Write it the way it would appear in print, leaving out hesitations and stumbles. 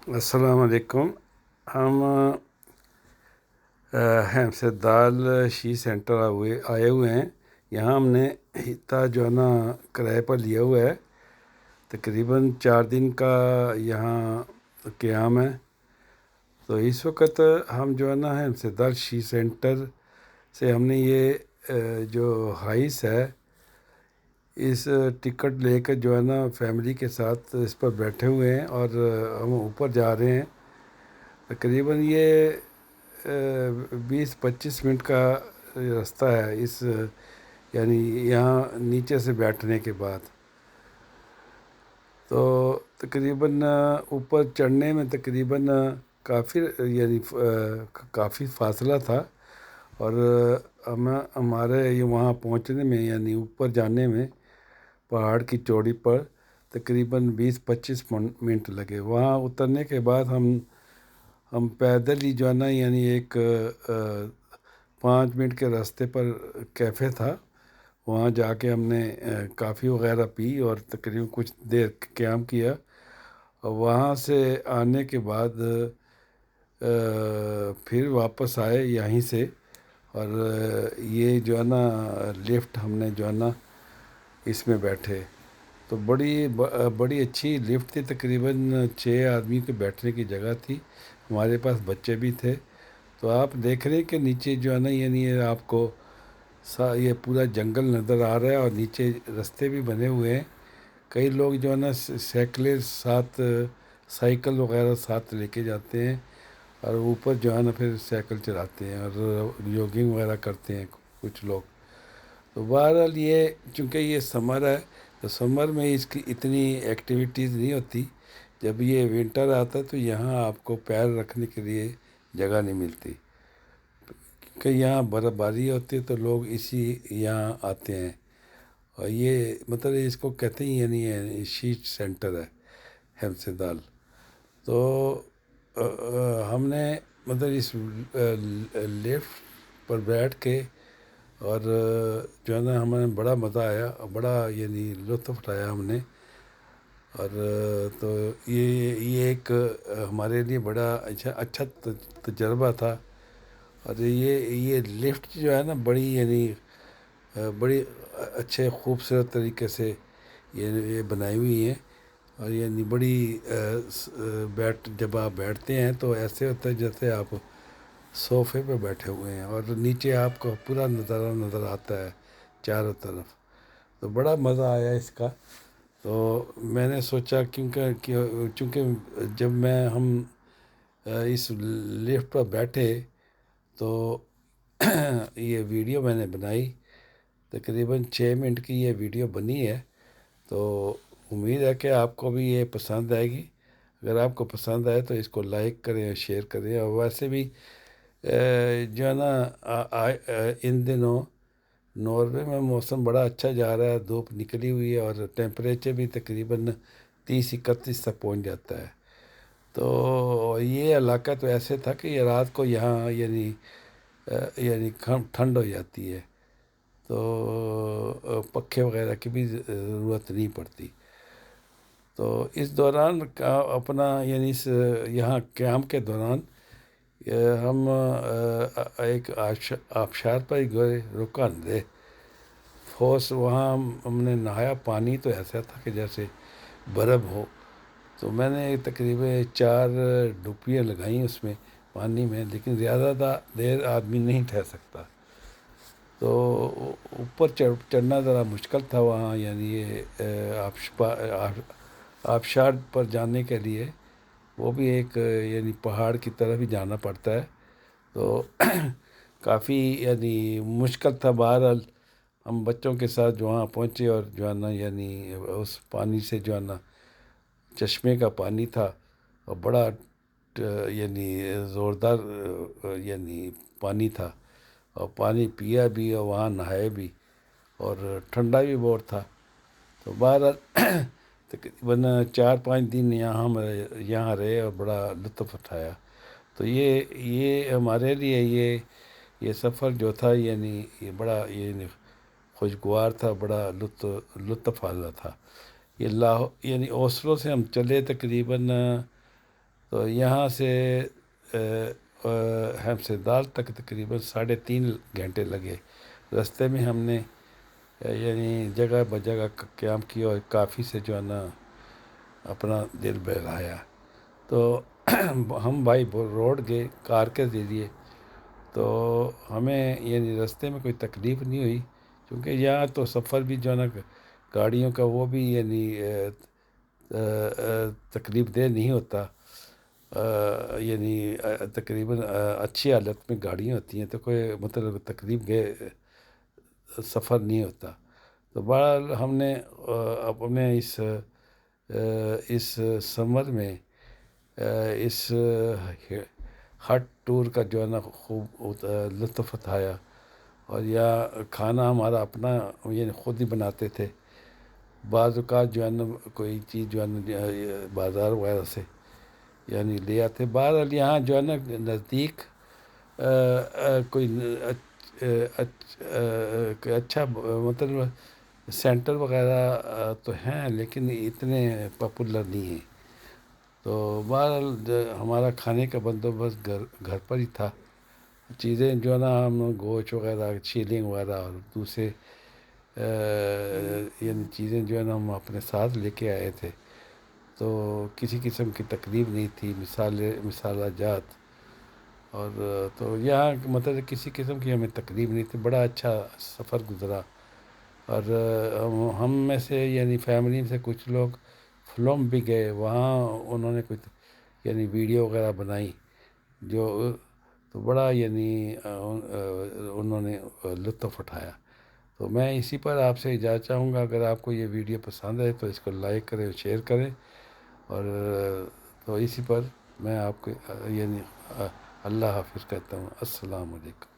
अस्सलाम वालेकुम। हम हमसदाल शी सेंटर आए हुए हैं। यहाँ हमने हिता जो है ना किराए पर लिया हुआ है। तकरीबन 4 दिन का यहाँ क़याम है। तो इस वक्त हम जो है ना हमसदाल शी सेंटर से हमने ये जो हाइस है, इस टिकट लेकर जो है ना फैमिली के साथ इस पर बैठे हुए हैं और हम ऊपर जा रहे हैं। तकरीबन ये 20-25 मिनट का रास्ता है इस यानी यहाँ नीचे से बैठने के बाद। तो तकरीबन ऊपर चढ़ने में तकरीबन काफ़ी यानी काफ़ी फासला था। और हमारे ये वहाँ पहुँचने में यानी ऊपर जाने में पहाड़ की चोटी पर तकरीबन 20-25 मिनट लगे। वहाँ उतरने के बाद हम पैदल ही जो है ना यानी एक 5 मिनट के रास्ते पर कैफ़े था, वहाँ जाके हमने कॉफ़ी वगैरह पी और तकरीबन कुछ देर क़याम किया। और वहाँ से आने के बाद फिर वापस आए यहीं से। और ये जो है ना लिफ्ट हमने जो है ना इसमें बैठे। तो बड़ी अच्छी लिफ्ट थी। तकरीबन 6 आदमी के बैठने की जगह थी। हमारे पास बच्चे भी थे। तो आप देख रहे हैं कि नीचे जो है ना यानी ये आपको ये पूरा जंगल नज़र आ रहा है और नीचे रास्ते भी बने हुए हैं। कई लोग जो है ना साइकिलें साथ साइकिल वगैरह साथ लेके जाते हैं और ऊपर जो है ना फिर साइकिल चलाते हैं और जॉगिंग वगैरह करते हैं कुछ लोग। तो बहरहाल ये चूँकि ये समर है, तो समर में इसकी इतनी एक्टिविटीज़ नहीं होती। जब ये विंटर आता है तो यहाँ आपको पैर रखने के लिए जगह नहीं मिलती, क्योंकि यहाँ बर्फ़बारी होती है तो लोग इसी यहाँ आते हैं। और ये मतलब इसको कहते हैं यानी ये शीट सेंटर है हेमसेदाल। तो हमने मतलब इस लिफ्ट पर बैठ के और जो है ना हमें बड़ा मज़ा आया, बड़ा यानी लुत्फ़ उठाया हमने। और तो ये एक हमारे लिए बड़ा अच्छा तजर्बा था। और ये लिफ्ट जो है ना बड़ी यानी बड़ी अच्छे खूबसूरत तरीके से ये बनाई हुई है। और यानी बड़ी जब आप बैठते हैं तो ऐसे होता है जैसे आप सोफ़े पे बैठे हुए हैं और नीचे आपको पूरा नज़ारा नज़र आता है चारों तरफ। तो बड़ा मज़ा आया इसका। तो मैंने सोचा चूँकि जब हम इस लिफ्ट पर बैठे तो ये वीडियो मैंने बनाई। तकरीबन 6 मिनट की ये वीडियो बनी है। तो उम्मीद है कि आपको भी ये पसंद आएगी। अगर आपको पसंद आए तो इसको लाइक करें और शेयर करें। और वैसे भी जो है ना इन दिनों नॉर्वे में मौसम बड़ा अच्छा जा रहा है, धूप निकली हुई है और टेम्परेचर भी तकरीबन 30-31 तक पहुंच जाता है। तो ये इलाका तो ऐसे था कि ये रात को यहाँ यानी ठंड हो जाती है। तो पखे वगैरह की भी ज़रूरत नहीं पड़ती। तो इस दौरान का अपना यानी इस यहाँ क़याम के दौरान हम एक आबशार पर गए, रुका न दे ठोस। वहाँ हमने नहाया। पानी तो ऐसा था कि जैसे बर्फ़ हो। तो मैंने तकरीबन 4 डुबकियाँ लगाई उसमें पानी में, लेकिन ज़्यादा देर आदमी नहीं ठहर सकता। तो ऊपर चढ़ना ज़रा मुश्किल था वहाँ यानी ये आबशार पर जाने के लिए। वो भी एक यानी पहाड़ की तरफ ही जाना पड़ता है। तो काफ़ी यानी मुश्किल था। बहरहाल हम बच्चों के साथ जो वहाँ पहुँचे और जो है ना यानी उस पानी से जो है ना चश्मे का पानी था और बड़ा यानी ज़ोरदार यानी पानी था। और पानी पिया भी और वहाँ नहाए भी और ठंडा भी बहुत था। तो बहरहाल तकरीबन 4-5 दिन यहाँ रहे और बड़ा लुत्फ़ उठाया। तो ये हमारे लिए ये सफ़र जो था यानी ये बड़ा ये खुशगवार था, बड़ा लुत्फ़ वाला था। ये यानी ओस्लो से हम चले तकरीबन تو یہاں سے ہمسدال تک تقریباً 3.5 گھنٹے لگے۔ رستے میں ہم نے یعنی جگہ بجگہ قیام کیا اور کافی سے جو ہے نا اپنا دل بہلایا۔ تو ہم بائی روڈ گئے کار کے ذریعے، تو ہمیں یعنی رستے میں کوئی تکلیف نہیں ہوئی، کیونکہ یہاں تو سفر بھی جو ہے نا گاڑیوں کا وہ بھی یعنی تکلیف دہ نہیں ہوتا، یعنی تقریباً اچھی حالت میں گاڑیاں ہوتی ہیں، تو کوئی مطلب تکلیف دہ سفر نہیں ہوتا۔ تو بہرحال ہم نے اپنے اس سمر میں اس ہٹ ٹور کا جو ہے نا خوب لطف اٹھایا، اور یا کھانا ہمارا اپنا یعنی خود ہی بناتے تھے۔ بعض اوقات جو ہے نا کوئی چیز جو ہے نا بازار وغیرہ سے یعنی لے آتے۔ بہرحال یہاں جو ہے نا نزدیک کوئی کوئی اچھا مطلب سینٹر وغیرہ تو ہیں، لیکن اتنے پاپولر نہیں ہیں۔ تو بہرحال ہمارا کھانے کا بندوبست گھر پر ہی تھا۔ چیزیں جو ہے نا ہم گوشت وغیرہ چیلنگ وغیرہ اور دوسرے یعنی چیزیں جو ہے نا ہم اپنے ساتھ لے کے آئے تھے، تو کسی قسم کی تکلیف نہیں تھی، مسالہ جات، اور تو یہاں مطلب کسی قسم کی ہمیں تکلیف نہیں تھی، بڑا اچھا سفر گزرا۔ اور ہم میں سے یعنی فیملی سے کچھ لوگ فلوم بھی گئے، وہاں انہوں نے کچھ یعنی ویڈیو وغیرہ بنائی، جو تو بڑا یعنی انہوں نے لطف اٹھایا۔ تو میں اسی پر آپ سے اجازت چاہوں گا، اگر آپ کو یہ ویڈیو پسند ہے تو اس کو لائک کریں اور شیئر کریں، اور تو اسی پر میں آپ کو یعنی اللہ حافظ کہتا ہوں۔ السلام علیکم۔